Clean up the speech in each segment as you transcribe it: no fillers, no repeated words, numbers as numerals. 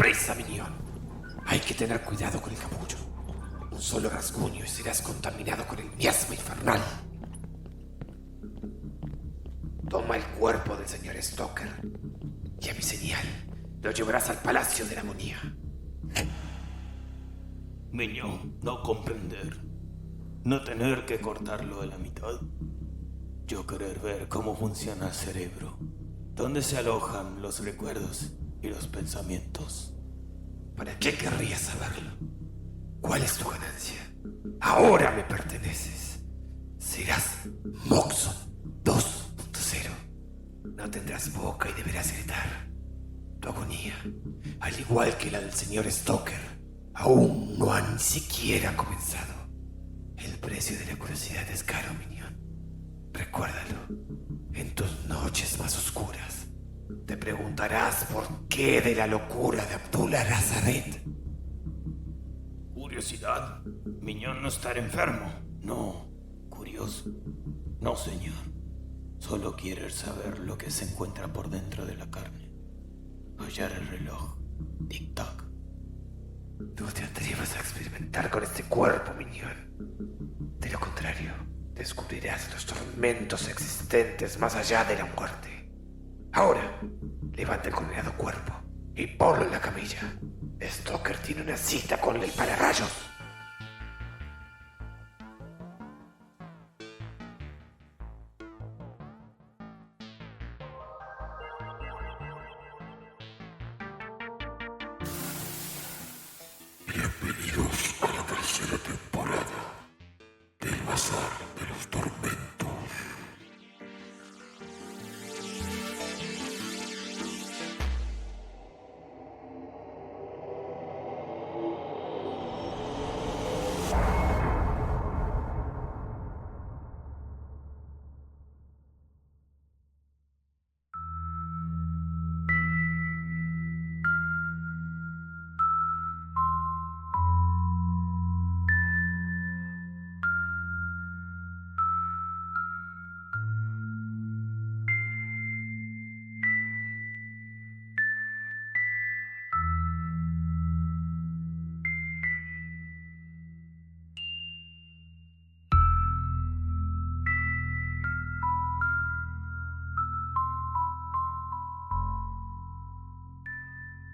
¡Deprisa, minión! Hay que tener cuidado con el capullo. Un solo rasguño y serás contaminado con el miasma infernal. Toma el cuerpo del señor Stoker y a mi señal lo llevarás al Palacio de la Agonía. Miñón, no comprender. No tener que cortarlo a la mitad. Yo querer ver cómo funciona el cerebro. Dónde se alojan los recuerdos y los pensamientos. ¿Para qué querrías saberlo? ¿Cuál es tu ganancia? Ahora me perteneces. Serás Moxon 2.0. No tendrás boca y deberás gritar. Tu agonía, al igual que la del señor Stoker, aún no ha ni siquiera comenzado. El precio de la curiosidad es caro, minión. Recuérdalo. En tus noches más oscuras, te preguntarás por qué de la locura de Abdullah Razaret. ¿Curiosidad? Miñón no estar enfermo. No. ¿Curioso? No, señor. Solo quiere saber lo que se encuentra por dentro de la carne. Hallar el reloj. Tic-tac. No te atrevas a experimentar con este cuerpo, minión. De lo contrario, descubrirás los tormentos existentes más allá de la muerte. Ahora, levanta el condenado cuerpo y ponlo en la camilla. Stoker tiene una cita con el pararrayos. Bienvenidos a la tercera temporada del Bazar de los Tormentos.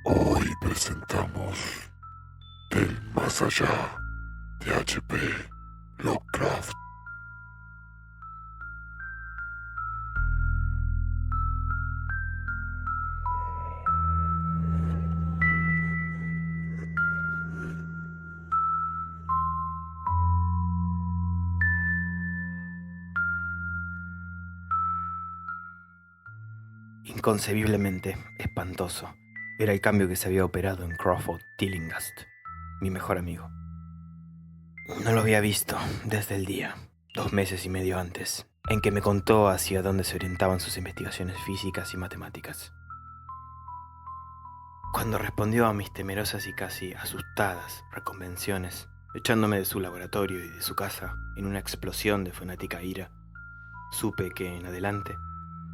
Hoy presentamos Del Más Allá de H.P. Lovecraft. Inconcebiblemente espantoso era el cambio que se había operado en Crawford Tillinghast, mi mejor amigo. No lo había visto desde el día, 2 meses y medio antes, en que me contó hacia dónde se orientaban sus investigaciones físicas y matemáticas. Cuando respondió a mis temerosas y casi asustadas reconvenciones, echándome de su laboratorio y de su casa en una explosión de fanática ira, supe que en adelante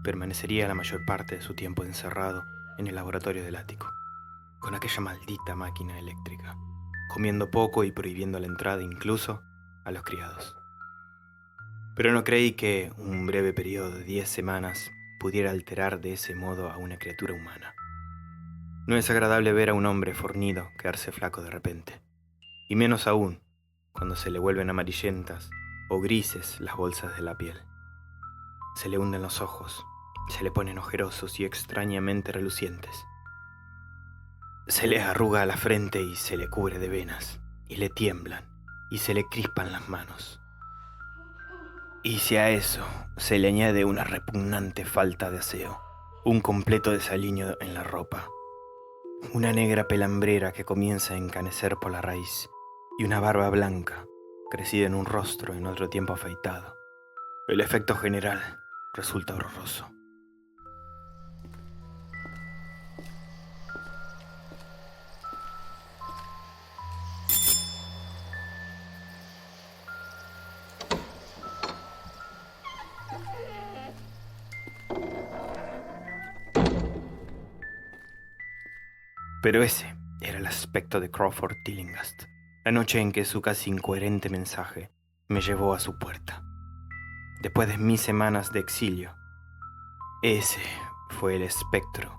permanecería la mayor parte de su tiempo encerrado en el laboratorio del ático, con aquella maldita máquina eléctrica, comiendo poco y prohibiendo la entrada incluso a los criados. Pero no creí que un breve periodo de 10 semanas pudiera alterar de ese modo a una criatura humana. No es agradable ver a un hombre fornido quedarse flaco de repente, y menos aún cuando se le vuelven amarillentas o grises las bolsas de la piel. Se le hunden los ojos, se le ponen ojerosos y extrañamente relucientes. Se le arruga la frente y se le cubre de venas, y le tiemblan, y se le crispan las manos. Y si a eso se le añade una repugnante falta de aseo, un completo desaliño en la ropa, una negra pelambrera que comienza a encanecer por la raíz, y una barba blanca, crecida en un rostro en otro tiempo afeitado, el efecto general resulta horroroso. Pero ese Era el aspecto de Crawford Tillinghast, la noche en que su casi incoherente mensaje me llevó a su puerta. Después de mis semanas de exilio, ese fue el espectro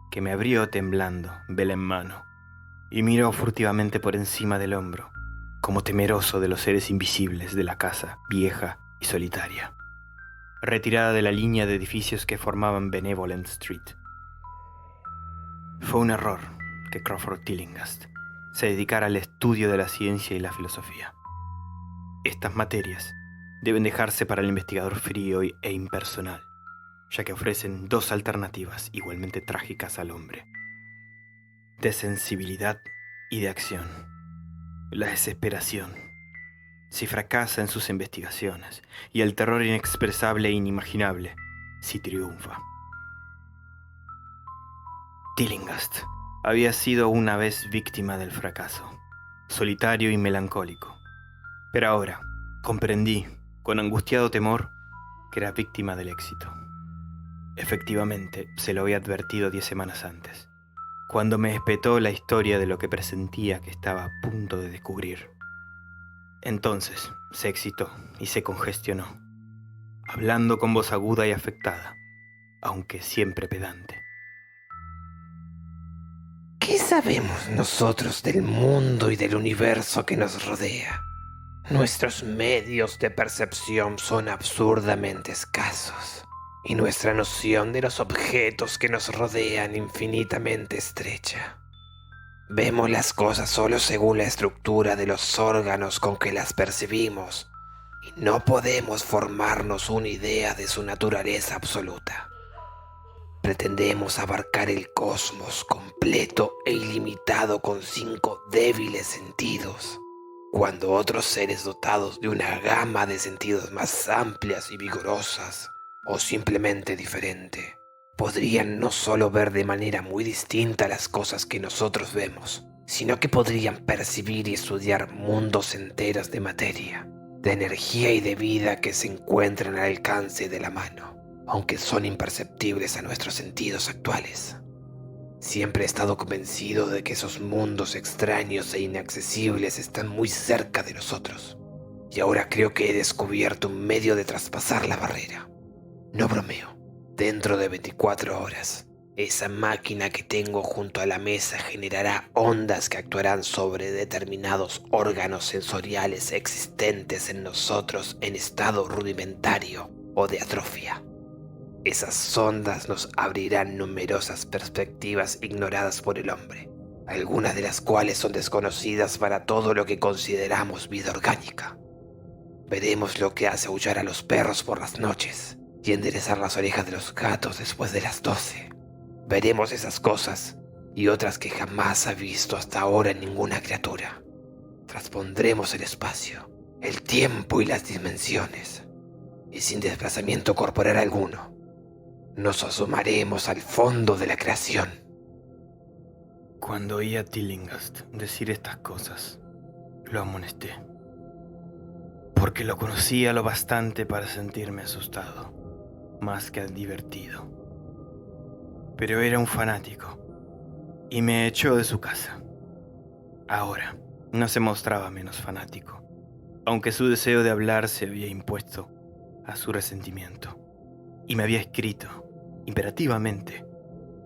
que me abrió temblando, vela en mano, y miró furtivamente por encima del hombro, como temeroso de los seres invisibles de la casa vieja y solitaria, retirada de la línea de edificios que formaban Benevolent Street. Fue un error que Crawford Tillinghast se dedicara al estudio de la ciencia y la filosofía. Estas materias deben dejarse para el investigador frío e impersonal, ya que ofrecen dos alternativas igualmente trágicas al hombre: de sensibilidad y de acción. La desesperación, si fracasa en sus investigaciones, y el terror inexpresable e inimaginable, si triunfa. Tillinghast había sido una vez víctima del fracaso, solitario y melancólico, pero ahora comprendí, con angustiado temor, que era víctima del éxito. Efectivamente, se lo había advertido 10 semanas antes, cuando me espetó la historia de lo que presentía que estaba a punto de descubrir. Entonces se excitó y se congestionó, hablando con voz aguda y afectada, aunque siempre pedante. ¿Qué sabemos nosotros del mundo y del universo que nos rodea? Nuestros medios de percepción son absurdamente escasos, y nuestra noción de los objetos que nos rodean infinitamente estrecha. Vemos las cosas solo según la estructura de los órganos con que las percibimos, y no podemos formarnos una idea de su naturaleza absoluta. Pretendemos abarcar el cosmos completo e ilimitado con 5 débiles sentidos, cuando otros seres dotados de una gama de sentidos más amplias y vigorosas, o simplemente diferente, podrían no solo ver de manera muy distinta las cosas que nosotros vemos, sino que podrían percibir y estudiar mundos enteros de materia, de energía y de vida que se encuentran al alcance de la mano, aunque son imperceptibles a nuestros sentidos actuales. Siempre he estado convencido de que esos mundos extraños e inaccesibles están muy cerca de nosotros, y ahora creo que he descubierto un medio de traspasar la barrera. No bromeo. Dentro de 24 horas, esa máquina que tengo junto a la mesa generará ondas que actuarán sobre determinados órganos sensoriales existentes en nosotros en estado rudimentario o de atrofia. Esas ondas nos abrirán numerosas perspectivas ignoradas por el hombre, algunas de las cuales son desconocidas para todo lo que consideramos vida orgánica. Veremos lo que hace aullar a los perros por las noches y enderezar las orejas de los gatos después de las 12. Veremos esas cosas y otras que jamás ha visto hasta ahora ninguna criatura. Transpondremos el espacio, el tiempo y las dimensiones, y sin desplazamiento corporal alguno, nos asomaremos al fondo de la creación. Cuando oí a Tillinghast decir estas cosas, lo amonesté, porque lo conocía lo bastante para sentirme asustado, más que divertido. Pero era un fanático, y me echó de su casa. Ahora, no se mostraba menos fanático, aunque su deseo de hablar se había impuesto a su resentimiento, y me había escrito, imperativamente,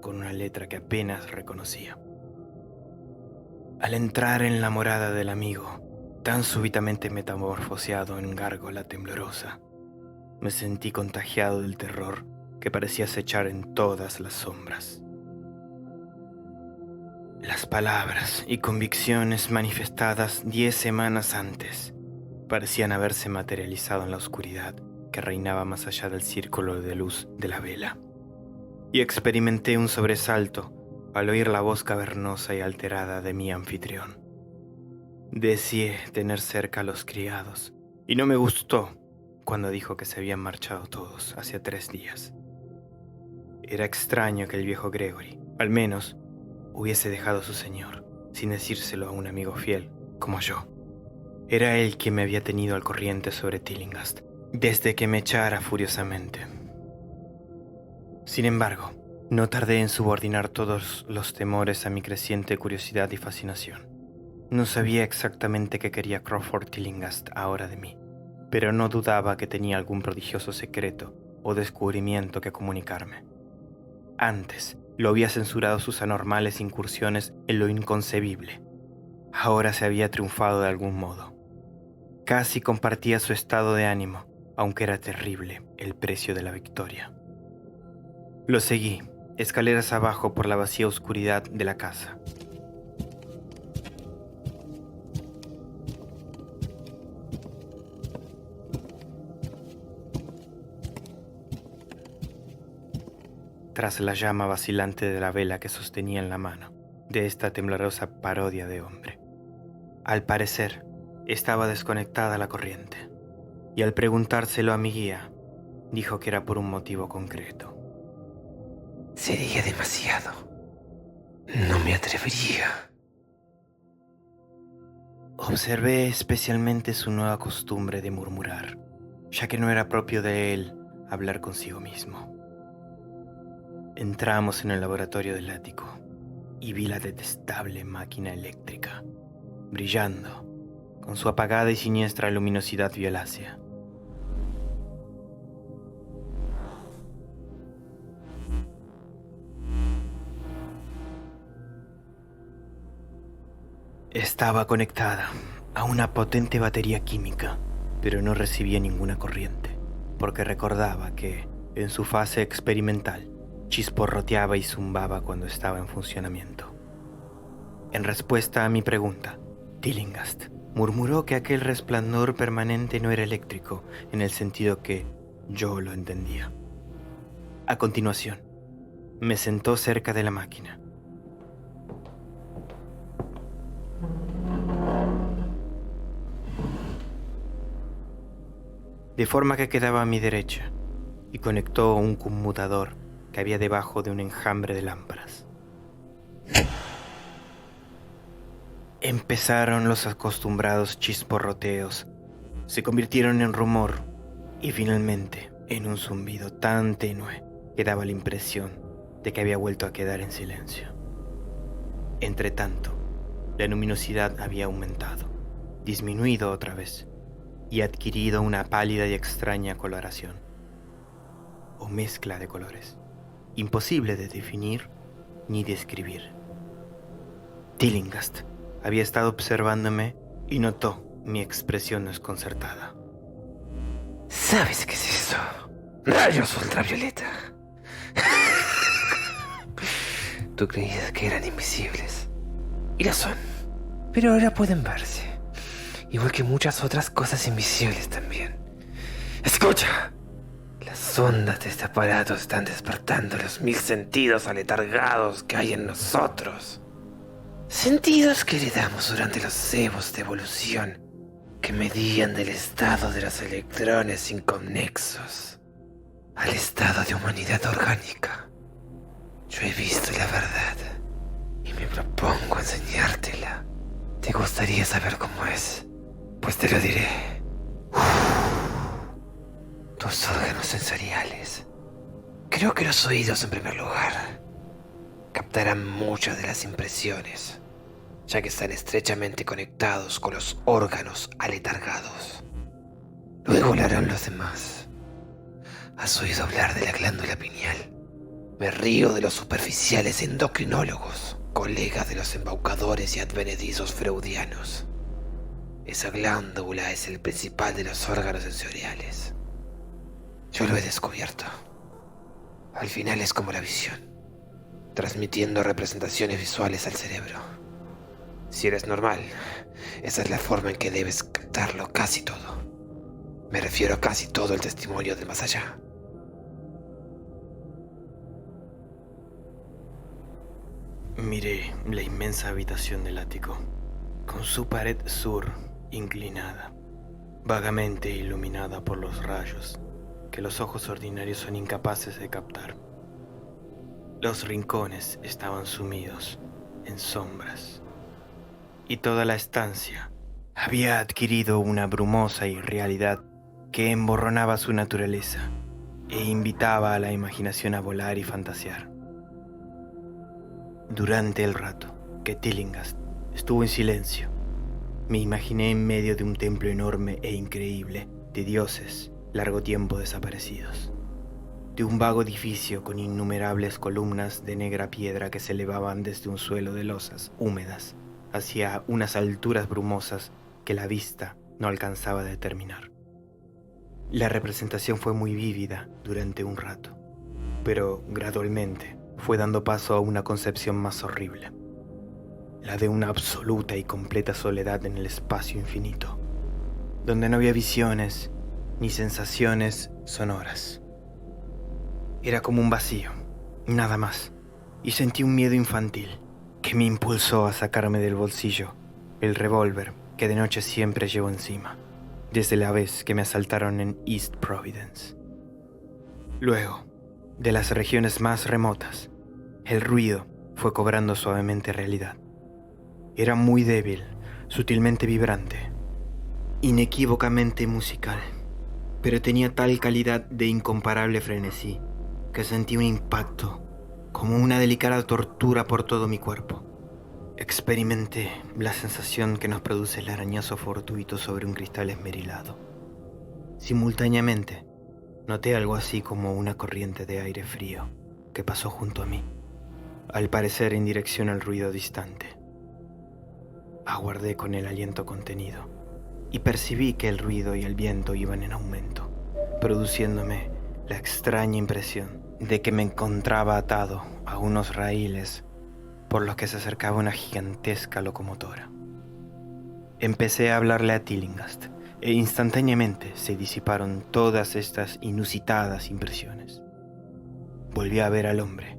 con una letra que apenas reconocía. Al entrar en la morada del amigo, tan súbitamente metamorfoseado en gárgola temblorosa, me sentí contagiado del terror que parecía acechar en todas las sombras. Las palabras y convicciones manifestadas 10 semanas antes parecían haberse materializado en la oscuridad que reinaba más allá del círculo de luz de la vela, y experimenté un sobresalto al oír la voz cavernosa y alterada de mi anfitrión. Deseé tener cerca a los criados, y no me gustó cuando dijo que se habían marchado todos hacía 3 días. Era extraño que el viejo Gregory, al menos, hubiese dejado a su señor, sin decírselo a un amigo fiel como yo. Era él quien me había tenido al corriente sobre Tillinghast, desde que me echara furiosamente. Sin embargo, No tardé en subordinar todos los temores a mi creciente curiosidad y fascinación. No sabía exactamente qué quería Crawford Tillinghast ahora de mí, pero no dudaba que tenía algún prodigioso secreto o descubrimiento que comunicarme. Antes lo había censurado sus anormales incursiones en lo inconcebible. Ahora se había triunfado de algún modo. Casi compartía su estado de ánimo, aunque era terrible el precio de la victoria. Lo seguí, escaleras abajo por la vacía oscuridad de la casa. Tras la llama vacilante de la vela que sostenía en la mano, de esta temblorosa parodia de hombre. Al parecer, estaba desconectada la corriente, y al preguntárselo a mi guía, dijo que era por un motivo concreto. Sería demasiado. No me atrevería. Observé especialmente su nueva costumbre de murmurar, ya que no era propio de él hablar consigo mismo. Entramos en el laboratorio del ático y vi la detestable máquina eléctrica, brillando con su apagada y siniestra luminosidad violácea. Estaba conectada a una potente batería química, pero no recibía ninguna corriente, porque recordaba que, en su fase experimental, chisporroteaba y zumbaba cuando estaba en funcionamiento. En respuesta a mi pregunta, Tillinghast murmuró que aquel resplandor permanente no era eléctrico en el sentido que yo lo entendía. A continuación, me sentó cerca de la máquina. De forma que quedaba a mi derecha, y conectó un conmutador que había debajo de un enjambre de lámparas. Empezaron los acostumbrados chisporroteos, se convirtieron en rumor y finalmente en un zumbido tan tenue que daba la impresión de que había vuelto a quedar en silencio. Entretanto, la luminosidad había aumentado, disminuido otra vez y adquirido una pálida y extraña coloración, o mezcla de colores, imposible de definir ni describir. Tillinghast había estado observándome y notó mi expresión desconcertada. ¿Sabes qué es eso? Rayos ultravioleta. Tú creías que eran invisibles. Y lo son. Pero ahora pueden verse. Igual que muchas otras cosas invisibles también. ¡Escucha! Las ondas de este aparato están despertando los 1000 sentidos aletargados que hay en nosotros. Sentidos que heredamos durante los cebos de evolución que medían del estado de los electrones inconexos al estado de humanidad orgánica. Yo he visto la verdad y me propongo enseñártela. ¿Te gustaría saber cómo es? Pues te lo diré. Tus órganos sensoriales. Creo que los oídos en primer lugar captarán muchas de las impresiones, ya que están estrechamente conectados con los órganos aletargados. Luego lo harán los demás. ¿Has oído hablar de la glándula pineal? Me río de los superficiales endocrinólogos, colegas de los embaucadores y advenedizos freudianos. Esa glándula es el principal de los órganos sensoriales. Yo lo he descubierto. Al final es como la visión, transmitiendo representaciones visuales al cerebro. Si eres normal, esa es la forma en que debes captarlo casi todo. Me refiero a casi todo el testimonio del más allá. Miré la inmensa habitación del ático, con su pared sur inclinada, vagamente iluminada por los rayos que los ojos ordinarios son incapaces de captar. Los rincones estaban sumidos en sombras, y toda la estancia había adquirido una brumosa irrealidad que emborronaba su naturaleza e invitaba a la imaginación a volar y fantasear. Durante el rato que Tillinghast estuvo en silencio, me imaginé en medio de un templo enorme e increíble de dioses largo tiempo desaparecidos, de un vago edificio con innumerables columnas de negra piedra que se elevaban desde un suelo de losas húmedas hacia unas alturas brumosas que la vista no alcanzaba a determinar. La representación fue muy vívida durante un rato, pero gradualmente fue dando paso a una concepción más horrible, la de una absoluta y completa soledad en el espacio infinito, donde no había visiones ni sensaciones sonoras. Era como un vacío, nada más, y sentí un miedo infantil que me impulsó a sacarme del bolsillo el revólver que de noche siempre llevo encima, desde la vez que me asaltaron en East Providence. Luego, de las regiones más remotas, el ruido fue cobrando suavemente realidad. Era muy débil, sutilmente vibrante, inequívocamente musical, pero tenía tal calidad de incomparable frenesí que sentí un impacto, como una delicada tortura por todo mi cuerpo. Experimenté la sensación que nos produce el arañazo fortuito sobre un cristal esmerilado. Simultáneamente, noté algo así como una corriente de aire frío que pasó junto a mí, al parecer en dirección al ruido distante. Aguardé con el aliento contenido y percibí que el ruido y el viento iban en aumento, produciéndome la extraña impresión de que me encontraba atado a unos raíles por los que se acercaba una gigantesca locomotora. Empecé a hablarle a Tillinghast e instantáneamente se disiparon todas estas inusitadas impresiones. Volví a ver al hombre,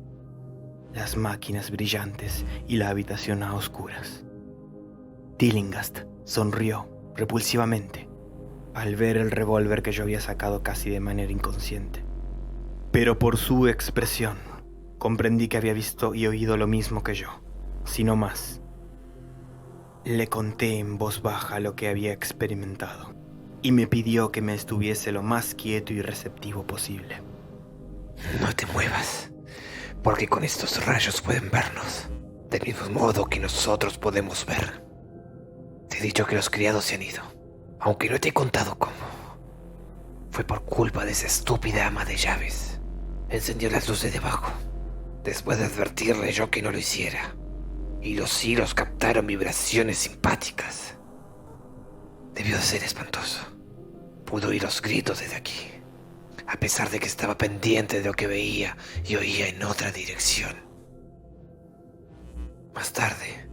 las máquinas brillantes y la habitación a oscuras. Tillinghast sonrió repulsivamente al ver el revólver que yo había sacado casi de manera inconsciente. Pero por su expresión, comprendí que había visto y oído lo mismo que yo, si no más. Le conté en voz baja lo que había experimentado y me pidió que me estuviese lo más quieto y receptivo posible. No te muevas, porque con estos rayos pueden vernos, del mismo modo que nosotros podemos ver. Te he dicho que los criados se han ido, aunque no te he contado cómo. Fue por culpa de esa estúpida ama de llaves. Encendió las luces de abajo, después de advertirle yo que no lo hiciera, y los hilos captaron vibraciones simpáticas. Debió de ser espantoso. Pude oír los gritos desde aquí, a pesar de que estaba pendiente de lo que veía y oía en otra dirección. Más tarde,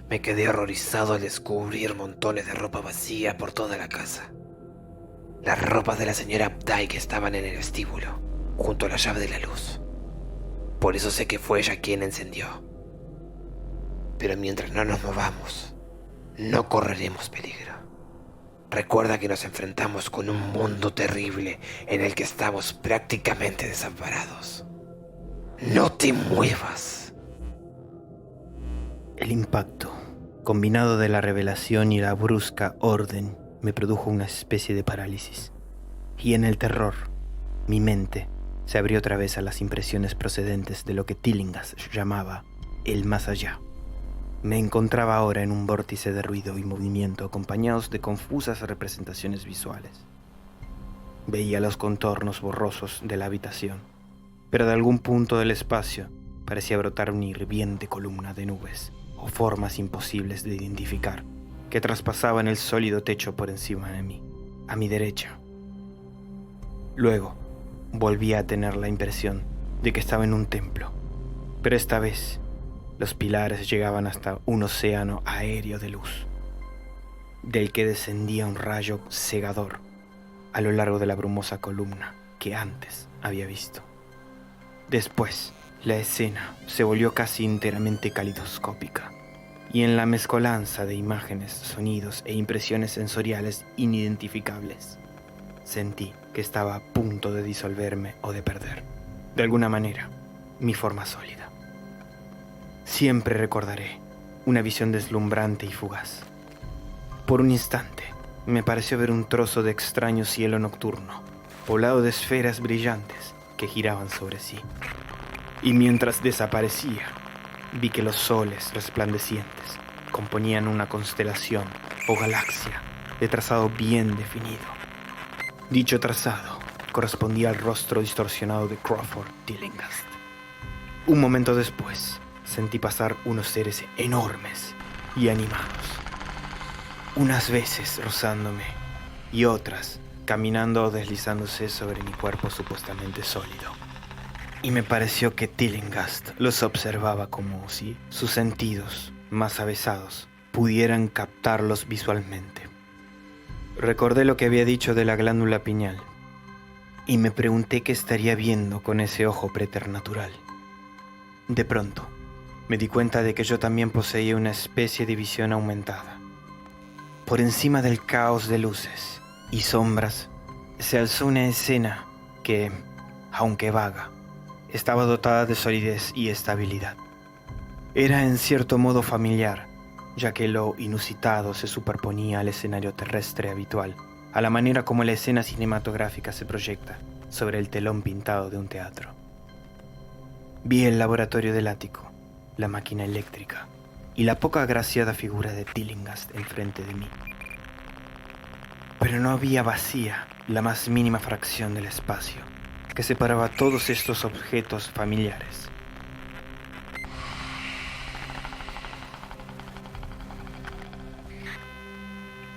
me quedé horrorizado al descubrir montones de ropa vacía por toda la casa. Las ropas de la señora Updike estaban en el vestíbulo, junto a la llave de la luz. Por eso sé que fue ella quien encendió. Pero mientras no nos movamos, no correremos peligro. Recuerda que nos enfrentamos con un mundo terrible en el que estamos prácticamente desamparados. ¡No te muevas! El impacto, combinado de la revelación y la brusca orden, me produjo una especie de parálisis. Y en el terror, mi mente se abrió otra vez a las impresiones procedentes de lo que Tillinghast llamaba el más allá. Me encontraba ahora en un vórtice de ruido y movimiento acompañados de confusas representaciones visuales. Veía los contornos borrosos de la habitación, pero de algún punto del espacio parecía brotar una hirviente columna de nubes o formas imposibles de identificar que traspasaban el sólido techo por encima de mí, a mi derecha. Luego, volví a tener la impresión de que estaba en un templo, pero esta vez los pilares llegaban hasta un océano aéreo de luz, del que descendía un rayo cegador a lo largo de la brumosa columna que antes había visto. Después, la escena se volvió casi enteramente calidoscópica, y en la mezcolanza de imágenes, sonidos e impresiones sensoriales inidentificables, sentí que estaba a punto de disolverme o de perder, de alguna manera, mi forma sólida. Siempre recordaré una visión deslumbrante y fugaz. Por un instante, me pareció ver un trozo de extraño cielo nocturno, poblado de esferas brillantes que giraban sobre sí. Y mientras desaparecía, vi que los soles resplandecientes componían una constelación o galaxia de trazado bien definido. Dicho trazado correspondía al rostro distorsionado de Crawford Tillinghast. Un momento después, sentí pasar unos seres enormes y animados, unas veces rozándome y otras caminando o deslizándose sobre mi cuerpo supuestamente sólido. Y me pareció que Tillinghast los observaba como si sus sentidos más avesados pudieran captarlos visualmente. Recordé lo que había dicho de la glándula pineal y me pregunté qué estaría viendo con ese ojo preternatural. De pronto, me di cuenta de que yo también poseía una especie de visión aumentada. Por encima del caos de luces y sombras, se alzó una escena que, aunque vaga, estaba dotada de solidez y estabilidad. Era en cierto modo familiar, ya que lo inusitado se superponía al escenario terrestre habitual, a la manera como la escena cinematográfica se proyecta sobre el telón pintado de un teatro. Vi el laboratorio del ático, la máquina eléctrica y la poco agraciada figura de Tillinghast enfrente de mí. Pero no había vacía la más mínima fracción del espacio que separaba todos estos objetos familiares.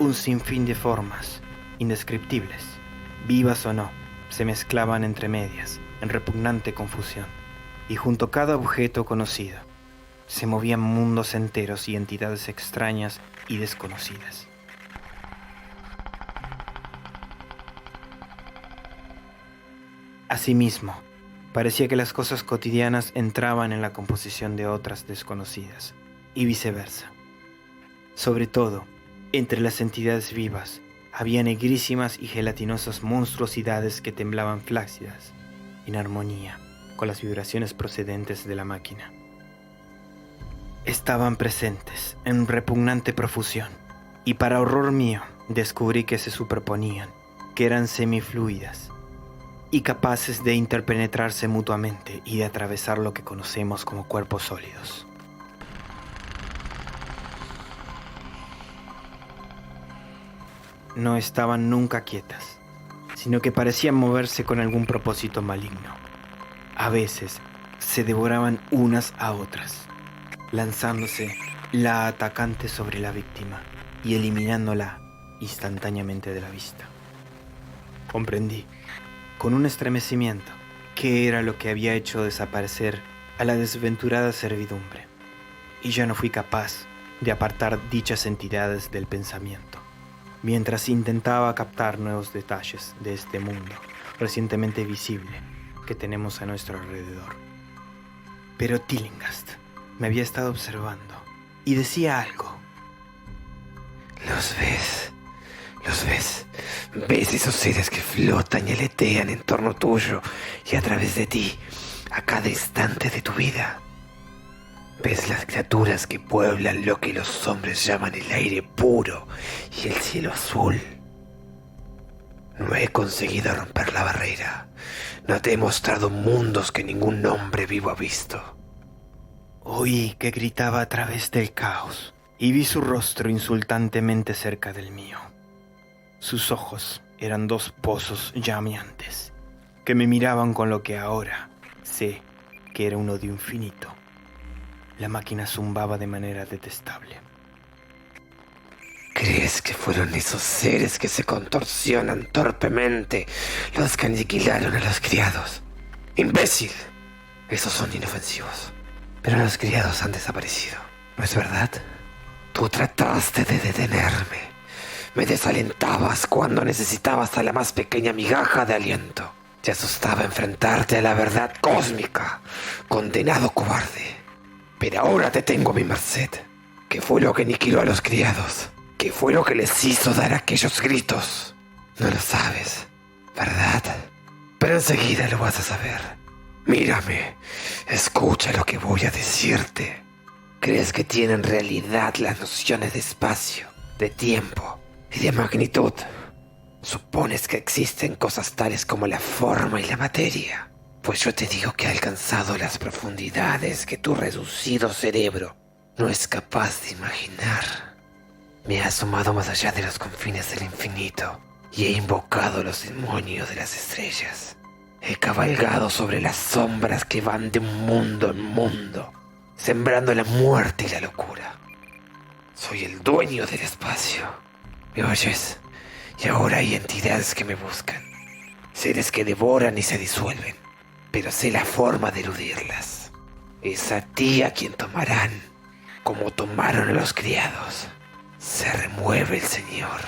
Un sinfín de formas, indescriptibles, vivas o no, se mezclaban entre medias, en repugnante confusión, y junto a cada objeto conocido, se movían mundos enteros y entidades extrañas y desconocidas. Asimismo, parecía que las cosas cotidianas entraban en la composición de otras desconocidas, y viceversa. Sobre todo, entre las entidades vivas, había negrísimas y gelatinosas monstruosidades que temblaban flácidas, en armonía con las vibraciones procedentes de la máquina. Estaban presentes en repugnante profusión, y para horror mío descubrí que se superponían, que eran semifluidas, y capaces de interpenetrarse mutuamente y de atravesar lo que conocemos como cuerpos sólidos. No estaban nunca quietas, sino que parecían moverse con algún propósito maligno. A veces se devoraban unas a otras, lanzándose la atacante sobre la víctima y eliminándola instantáneamente de la vista. Comprendí, con un estremecimiento, qué era lo que había hecho desaparecer a la desventurada servidumbre, y ya no fui capaz de apartar dichas entidades del pensamiento, mientras intentaba captar nuevos detalles de este mundo recientemente visible que tenemos a nuestro alrededor. Pero Tillinghast me había estado observando y decía algo. ¿Los ves? ¿Los ves? ¿Ves esos seres que flotan y aletean en torno tuyo y a través de ti a cada instante de tu vida? ¿Ves las criaturas que pueblan lo que los hombres llaman el aire puro y el cielo azul? No he conseguido romper la barrera. No te he mostrado mundos que ningún hombre vivo ha visto. Oí que gritaba a través del caos y vi su rostro insultantemente cerca del mío. Sus ojos eran dos pozos llameantes que me miraban con lo que ahora sé que era un odio infinito. La máquina zumbaba de manera detestable. ¿Crees que fueron esos seres que se contorsionan torpemente los que aniquilaron a los criados? ¡Imbécil! Esos son inofensivos. Pero los criados han desaparecido, ¿no es verdad? Tú trataste de detenerme. Me desalentabas cuando necesitabas a la más pequeña migaja de aliento. Te asustaba enfrentarte a la verdad cósmica, condenado cobarde. Pero ahora te tengo a mi merced. ¿Qué fue lo que aniquiló a los criados? ¿Qué fue lo que les hizo dar aquellos gritos? No lo sabes, ¿verdad? Pero enseguida lo vas a saber. Mírame, escucha lo que voy a decirte. ¿Crees que tienen realidad las nociones de espacio, de tiempo y de magnitud? ¿Supones que existen cosas tales como la forma y la materia? Pues yo te digo que he alcanzado las profundidades que tu reducido cerebro no es capaz de imaginar. Me he asomado más allá de los confines del infinito y he invocado los demonios de las estrellas. He cabalgado sobre las sombras que van de mundo en mundo, sembrando la muerte y la locura. Soy el dueño del espacio. ¿Me oyes? Y ahora hay entidades que me buscan. Seres que devoran y se disuelven, pero sé la forma de eludirlas. Es a ti a quien tomarán, como tomaron a los criados. Se remueve el Señor.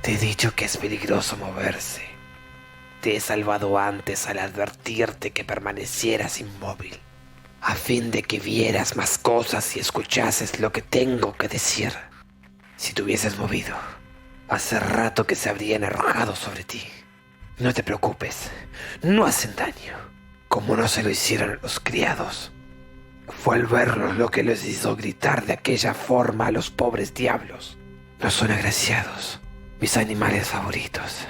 Te he dicho que es peligroso moverse. Te he salvado antes al advertirte que permanecieras inmóvil, a fin de que vieras más cosas y escuchases lo que tengo que decir. Si te hubieses movido, hace rato que se habrían arrojado sobre ti. No te preocupes, no hacen daño, como no se lo hicieron los criados. Fue al verlos lo que les hizo gritar de aquella forma a los pobres diablos. No son agraciados, mis animales favoritos.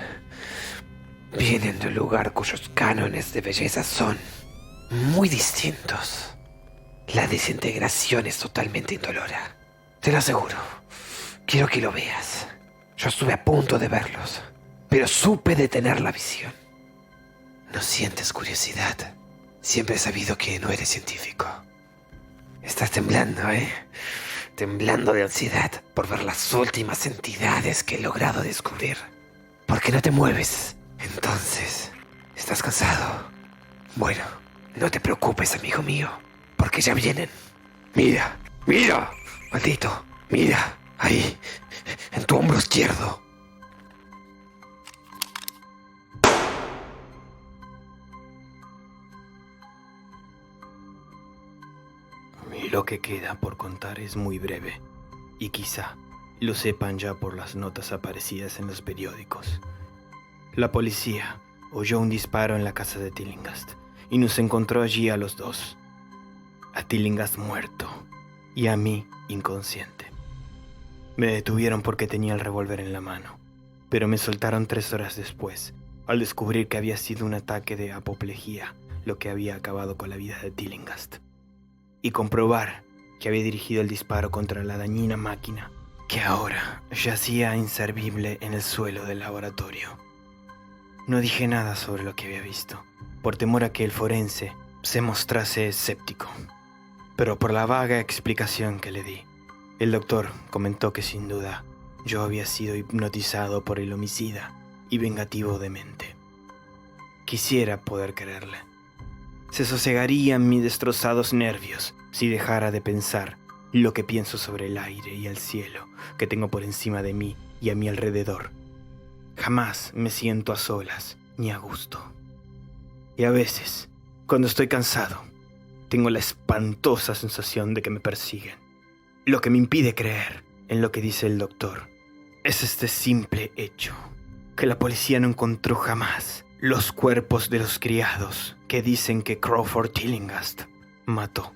Vienen de un lugar cuyos cánones de belleza son muy distintos. La desintegración es totalmente indolora. Te lo aseguro. Quiero que lo veas. Yo estuve a punto de verlos, pero supe detener la visión. ¿No sientes curiosidad? Siempre he sabido que no eres científico. Estás temblando, ¿eh? Temblando de ansiedad por ver las últimas entidades que he logrado descubrir. ¿Por qué no te mueves? Entonces, ¿estás cansado? Bueno, no te preocupes, amigo mío, porque ya vienen. Mira, mira, maldito, mira, ahí, en tu hombro izquierdo. Lo que queda por contar es muy breve, y quizá lo sepan ya por las notas aparecidas en los periódicos. La policía oyó un disparo en la casa de Tillinghast y nos encontró allí a los dos. A Tillinghast muerto y a mí inconsciente. Me detuvieron porque tenía el revólver en la mano, pero me soltaron 3 horas después, al descubrir que había sido un ataque de apoplejía lo que había acabado con la vida de Tillinghast, y comprobar que había dirigido el disparo contra la dañina máquina que ahora yacía inservible en el suelo del laboratorio. No dije nada sobre lo que había visto, por temor a que el forense se mostrase escéptico, pero por la vaga explicación que le di, el doctor comentó que sin duda yo había sido hipnotizado por el homicida y vengativo demente. Quisiera poder creerle. Se sosegarían mis destrozados nervios si dejara de pensar lo que pienso sobre el aire y el cielo que tengo por encima de mí y a mi alrededor. Jamás me siento a solas ni a gusto. Y a veces, cuando estoy cansado, tengo la espantosa sensación de que me persiguen. Lo que me impide creer en lo que dice el doctor es este simple hecho, que la policía no encontró jamás los cuerpos de los criados que dicen que Crawford Tillinghast mató.